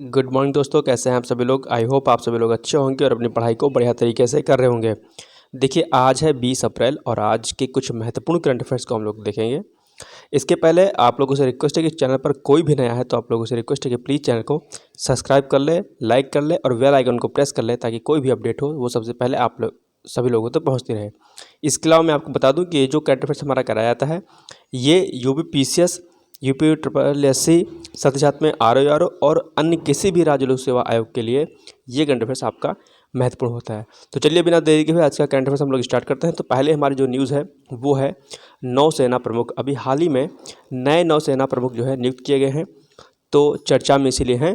Good morning दोस्तों, कैसे हैं आप सभी लोग। आई होप आप सभी लोग अच्छे होंगे और अपनी पढ़ाई को बढ़िया तरीके से कर रहे होंगे। देखिए, आज है 20 अप्रैल और आज के कुछ महत्वपूर्ण करंट अफेयर्स को हम लोग देखेंगे। इसके पहले आप लोगों से रिक्वेस्ट है कि चैनल पर कोई भी नया है तो आप लोगों से रिक्वेस्ट है कि प्लीज़ चैनल को सब्सक्राइब कर ले, लाइक कर ले और बेल आइकन को प्रेस कर ले ताकि कोई भी अपडेट हो वो सबसे पहले आप लोग सभी लोगों तक पहुँचती रहे। इसके अलावा मैं आपको बता दूँ कि ये जो करंट अफेयर्स हमारा कराया जाता है ये UPPCS, UPSSC, साथ ही साथ में ROR और अन्य किसी भी राज्य लोक सेवा आयोग के लिए ये करंट अफेयर्स आपका महत्वपूर्ण होता है। तो चलिए बिना देरी के हुए आज का करंट अफेयर्स हम लोग स्टार्ट करते हैं। तो पहले हमारी जो न्यूज़ है वो है नौसेना प्रमुख। अभी हाल ही में नए नौसेना प्रमुख जो है नियुक्त किए गए हैं, तो चर्चा में इसीलिए हैं।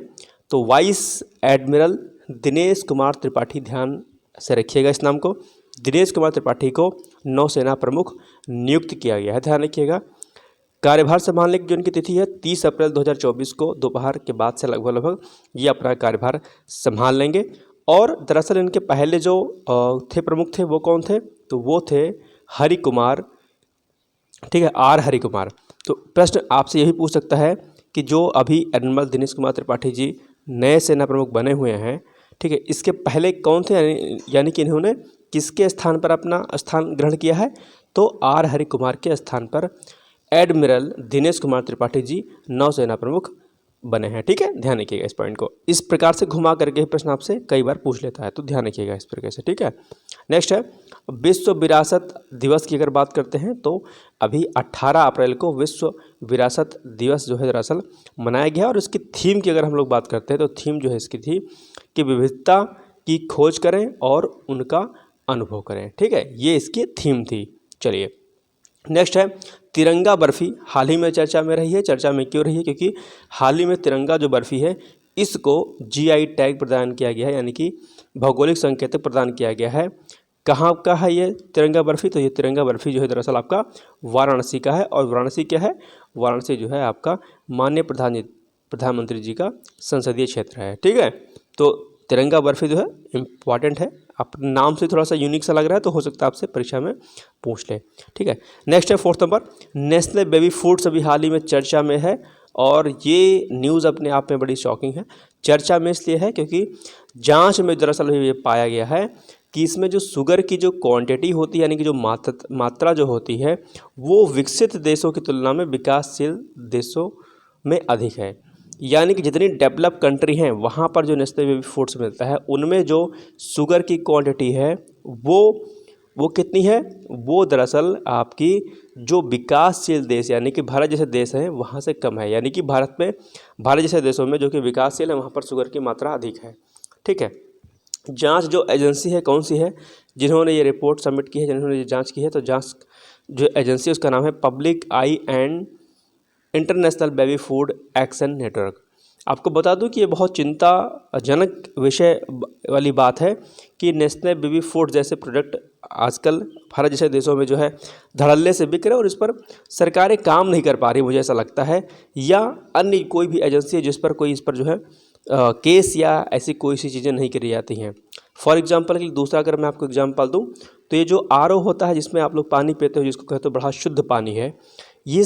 तो वाइस एडमिरल दिनेश कुमार त्रिपाठी, ध्यान से रखिएगा इस नाम को, दिनेश कुमार त्रिपाठी को नौसेना प्रमुख नियुक्त किया गया है। ध्यान रखिएगा। कार्यभार संभालने की जो इनकी तिथि है 30 अप्रैल 2024 को दोपहर के बाद से लगभग ये अपना कार्यभार संभाल लेंगे। और दरअसल इनके पहले जो थे प्रमुख थे वो कौन थे, तो वो थे हरि कुमार, ठीक है, हरि कुमार। तो प्रश्न आपसे यही पूछ सकता है कि जो अभी एडमिरल दिनेश कुमार त्रिपाठी जी नए सेना प्रमुख बने हुए हैं, ठीक है, इसके पहले कौन थे, यानी कि इन्होंने किसके स्थान पर अपना स्थान ग्रहण किया है, तो हरि कुमार के स्थान पर एडमिरल दिनेश कुमार त्रिपाठी जी नौसेना प्रमुख बने हैं। ठीक है, ध्यान रखिएगा इस पॉइंट को। इस प्रकार से घुमा करके प्रश्न आपसे कई बार पूछ लेता है, तो ध्यान रखिएगा इस प्रकार से। ठीक है, नेक्स्ट है विश्व विरासत दिवस की अगर बात करते हैं तो अभी 18 अप्रैल को विश्व विरासत दिवस जो है दरअसल मनाया गया है। और इसकी थीम की अगर हम लोग बात करते हैं तो थीम जो है इसकी थी कि विविधता की खोज करें और उनका अनुभव करें। ठीक है, ये इसकी थीम थी। चलिए नेक्स्ट है तिरंगा बर्फ़ी, हाल ही में चर्चा में रही है। चर्चा में क्यों रही है, क्योंकि हाल ही में तिरंगा जो बर्फ़ी है इसको GI टैग प्रदान किया गया है, यानी कि भौगोलिक संकेतक प्रदान किया गया है। कहाँ का है ये तिरंगा बर्फ़ी, तो ये तिरंगा बर्फ़ी जो है दरअसल आपका वाराणसी का है। और वाराणसी क्या है, वाराणसी जो है आपका माननीय प्रधानमंत्री जी का संसदीय क्षेत्र है। ठीक है, तो तिरंगा बर्फ़ी जो है इम्पॉर्टेंट है, अपने नाम से थोड़ा सा यूनिक सा लग रहा है, तो हो सकता है आपसे परीक्षा में पूछ ले। ठीक है, नेक्स्ट है 4th number Nestle baby foods, अभी हाल ही में चर्चा में है। और ये न्यूज़ अपने आप में बड़ी शॉकिंग है। चर्चा में इसलिए है क्योंकि जांच में दरअसल ये पाया गया है कि इसमें जो शुगर की जो क्वांटिटी होती है, यानी कि जो मात्रा जो होती है वो विकसित देशों की तुलना में विकासशील देशों में अधिक है। यानी कि जितनी डेवलप कंट्री हैं वहाँ पर जो नेस्ले बेबी फूड्स मिलता है उनमें जो शुगर की क्वांटिटी है वो कितनी है, वो दरअसल आपकी जो विकासशील देश यानी कि भारत जैसे देश हैं वहाँ से कम है। यानी कि भारत जैसे देशों में जो कि विकासशील है वहाँ पर शुगर की मात्रा अधिक है। ठीक है, जांच जो एजेंसी है कौन सी है जिन्होंने ये रिपोर्ट सबमिट की है, जिन्होंने ये जांच की है, तो जांच जो एजेंसी उसका नाम है public I and international baby food action network. आपको बता दूं कि ये बहुत चिंताजनक विषय वाली बात है कि नेस्ले बेबी फूड जैसे प्रोडक्ट आजकल भारत जैसे देशों में जो है धड़ल्ले से बिक रहे हैं और इस पर सरकारें काम नहीं कर पा रही, मुझे ऐसा लगता है, या अन्य कोई भी एजेंसी है जिस पर कोई इस पर जो है केस या ऐसी कोई सी चीज़ें नहीं करी जाती हैं। फॉर एग्जांपल कि दूसरा अगर मैं आपको एग्जांपल दूं तो ये जो RO होता है जिसमें आप लोग पानी पीते हो, जिसको कहते हो बड़ा शुद्ध पानी है, ये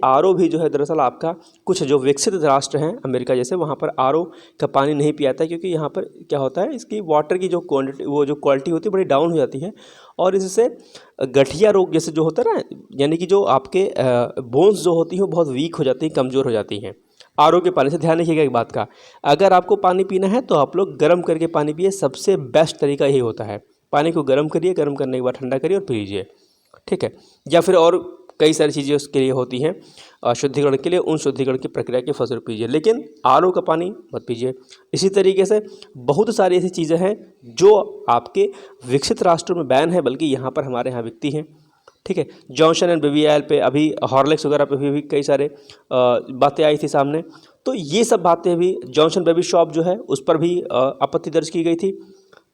RO भी जो है दरअसल आपका कुछ जो विकसित राष्ट्र हैं अमेरिका जैसे वहाँ पर RO का पानी नहीं पिया जाता है, क्योंकि यहाँ पर क्या होता है इसकी वाटर की जो क्वांटिटी वो जो क्वालिटी होती है बड़ी डाउन हो जाती है और इससे गठिया रोग जैसे जो होता है ना, यानी कि जो आपके बोन्स जो होती हैं वो बहुत वीक हो जाती हैं, कमज़ोर हो जाती हैं RO के पानी से। ध्यान रखिएगा एक बात का, अगर आपको पानी पीना है तो आप लोग गर्म करके पानी पिए, सबसे बेस्ट तरीका यही होता है। पानी को गर्म करिए, गर्म करने के बाद ठंडा करिए और पी लीजिए। ठीक है, या फिर और कई सारी चीज़ें उसके लिए होती हैं शुद्धिकरण के लिए, उन शुद्धिकरण की प्रक्रिया के फलस्वरूप पीजिए, लेकिन RO का पानी मत पीजिए। इसी तरीके से बहुत सारी ऐसी चीज़ें हैं जो आपके विकसित राष्ट्रों में बैन है, बल्कि यहाँ पर हमारे यहाँ बिकती हैं। ठीक है, जॉनसन एंड बेबी ऑयल पे, अभी हॉर्लिक्स वगैरह पे भी कई सारे बातें आई थी सामने, तो ये सब बातें भी जॉनसन बेबी शॉप जो है उस पर भी आपत्ति दर्ज की गई थी।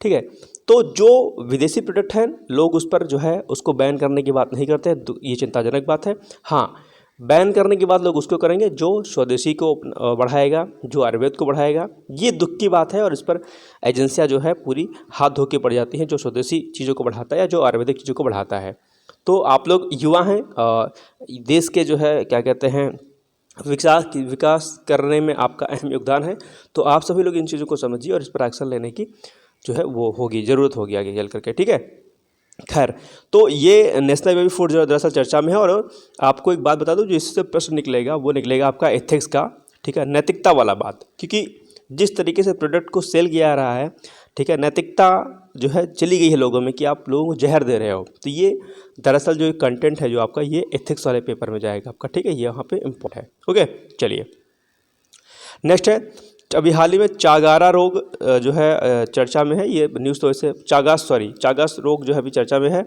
ठीक है, तो जो विदेशी प्रोडक्ट हैं लोग उस पर जो है उसको बैन करने की बात नहीं करते हैं, ये चिंताजनक बात है। हाँ, बैन करने के बाद लोग उसको करेंगे जो स्वदेशी को बढ़ाएगा, जो आयुर्वेद को बढ़ाएगा, ये दुख की बात है। और इस पर एजेंसियाँ जो है पूरी हाथ धो के पड़ जाती हैं, जो स्वदेशी चीज़ों को बढ़ाता है या जो आयुर्वेदिक चीज़ों को बढ़ाता है। तो आप लोग युवा हैं, देश के जो है क्या कहते हैं विकास करने में आपका अहम योगदान है। तो आप सभी लोग इन चीज़ों को समझिए और इस पर एक्शन लेने की जो है वो होगी, ज़रूरत होगी आगे चल करके, ठीक है। खैर, तो ये नेशनल बेबी फूड जो दरअसल चर्चा में है, और आपको एक बात बता दूं, जो इससे प्रश्न निकलेगा वो निकलेगा आपका एथिक्स का, ठीक है, नैतिकता वाला बात, क्योंकि जिस तरीके से प्रोडक्ट को सेल किया जा रहा है, ठीक है, नैतिकता जो है चली गई है लोगों में कि आप लोगों को जहर दे रहे हो। तो ये दरअसल जो कंटेंट है जो आपका, ये एथिक्स वाले पेपर में जाएगा आपका, ठीक है, ये यहाँ पे इम्पोर्ट है। ओके, चलिए नेक्स्ट है, अभी हाल ही में चागारा रोग जो है चर्चा में है। ये न्यूज़ तो ऐसे चागास रोग जो है अभी चर्चा में है।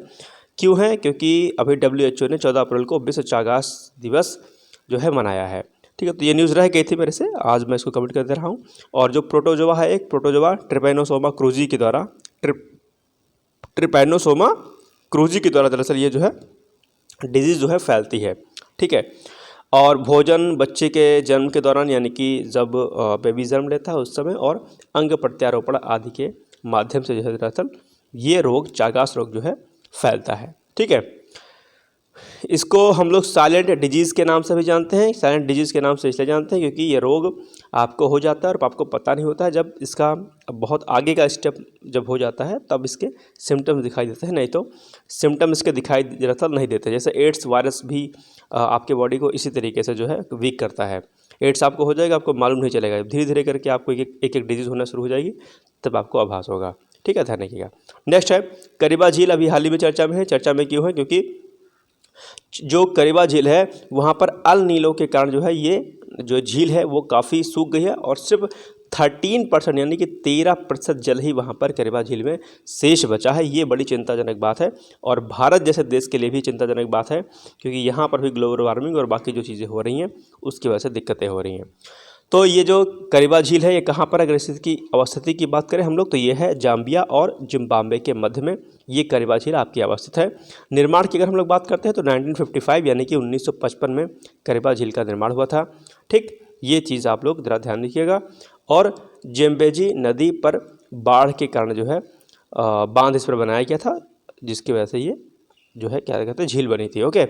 क्यों है? क्योंकि अभी WHO ने 14 अप्रैल को विश्व चागास दिवस जो है मनाया है, ठीक है। तो ये न्यूज़ रह गई थी मेरे से, आज मैं इसको कमेंट कर दे रहा हूँ। और जो प्रोटोजोआ है, एक प्रोटोजोआ ट्रिपैनोसोमा क्रूजी के द्वारा ट्रिपैनोसोमा क्रूजी के द्वारा दरअसल ये जो है डिजीज़ जो है फैलती है, ठीक है। और भोजन बच्चे के जन्म के दौरान, यानी कि जब बेबी जन्म लेता है उस समय, और अंग प्रत्यारोपण आदि के माध्यम से जो है दरअसल ये रोग, चागास रोग जो है फैलता है, ठीक है। इसको हम लोग साइलेंट डिजीज़ के नाम से भी जानते हैं। साइलेंट डिजीज़ के नाम से इसलिए जानते हैं क्योंकि ये रोग आपको हो जाता है और आपको पता नहीं होता है। जब इसका बहुत आगे का स्टेप जब हो जाता है तब इसके सिम्टम्स दिखाई देते हैं, नहीं तो सिम्टम्स इसके दिखाई दरअसल नहीं देते। जैसे एड्स वायरस भी आपके बॉडी को इसी तरीके से जो है वीक करता है। एड्स आपको हो जाएगा, आपको मालूम नहीं चलेगा, धीरे धीरे करके आपको एक डिजीज़ होना शुरू हो जाएगी, तब आपको आभास होगा, ठीक है, ध्यान रखिएगा। नेक्स्ट है करीबा झील, अभी हाल ही में चर्चा में है। चर्चा में क्यों है? क्योंकि जो करीबा झील है वहाँ पर अल नीलो के कारण जो है ये जो झील है वो काफ़ी सूख गई है, और सिर्फ 13% यानी कि 13% जल ही वहाँ पर करीबा झील में शेष बचा है। ये बड़ी चिंताजनक बात है, और भारत जैसे देश के लिए भी चिंताजनक बात है, क्योंकि यहाँ पर भी ग्लोबल वार्मिंग और बाकी जो चीज़ें हो रही हैं उसकी वजह से दिक्कतें हो रही हैं। तो ये जो करीबा झील है ये कहाँ पर, अगर इसकी अवस्थिति की बात करें हम लोग, तो ये है जाम्बिया और जिम्बाब्वे के मध्य में ये करीबा झील आपकी अवस्थित है। निर्माण की अगर हम लोग बात करते हैं तो 1955 यानी कि 1955 में करीबा झील का निर्माण हुआ था, ठीक। ये चीज़ आप लोग ज़रा ध्यान रखिएगा। और जेम्बेजी नदी पर बाढ़ के कारण जो है बांध इस पर बनाया गया था, जिसकी वजह से ये जो है क्या कहते हैं झील बनी थी। ओके,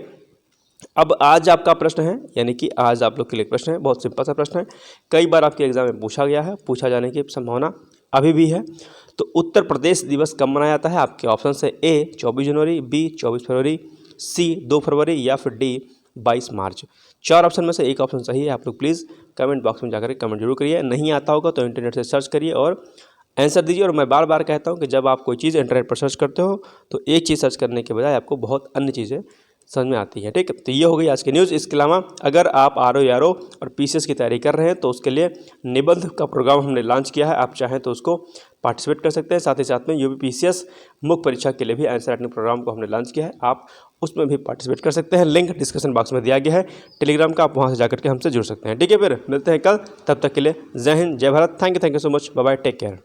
अब आज आपका प्रश्न है, यानी कि आज आप लोग के लिए प्रश्न है, बहुत सिंपल सा प्रश्न है, कई बार आपके एग्जाम में पूछा गया है, पूछा जाने की संभावना अभी भी है। तो उत्तर प्रदेश दिवस कब मनाया जाता है? आपके ऑप्शन है ए 24 जनवरी, बी 24 फरवरी, सी 2 फरवरी, या फिर डी 22 मार्च। 4 ऑप्शन में से एक ऑप्शन सही है। आप लोग प्लीज़ कमेंट बॉक्स में जाकर कमेंट जरूर करिए। नहीं आता होगा तो इंटरनेट से सर्च करिए और आंसर दीजिए। और मैं बार बार कहता हूँ कि जब आप कोई चीज़ इंटरनेट पर सर्च करते हो तो एक चीज़ सर्च करने के बजाय आपको बहुत अन्य चीज़ें समझ में आती है, ठीक है। तो ये हो गई आज की न्यूज़। इसके अलावा अगर आप RO और PCS की तैयारी कर रहे हैं तो उसके लिए निबंध का प्रोग्राम हमने लॉन्च किया है, आप चाहें तो उसको पार्टिसिपेट कर सकते हैं। साथ ही साथ में UP PCS मुख्य परीक्षा के लिए भी आंसर राइटिंग प्रोग्राम को हमने लॉन्च किया है, आप उसमें भी पार्टिसिपेट कर सकते हैं। लिंक डिस्क्रिप्शन बॉक्स में दिया गया है टेलीग्राम का, आप वहाँ से जाकर के हमसे जुड़ सकते हैं, ठीक है। फिर मिलते हैं कल, तब तक के लिए जय हिंद, जय Bharat, thank you so much, bye bye, take care.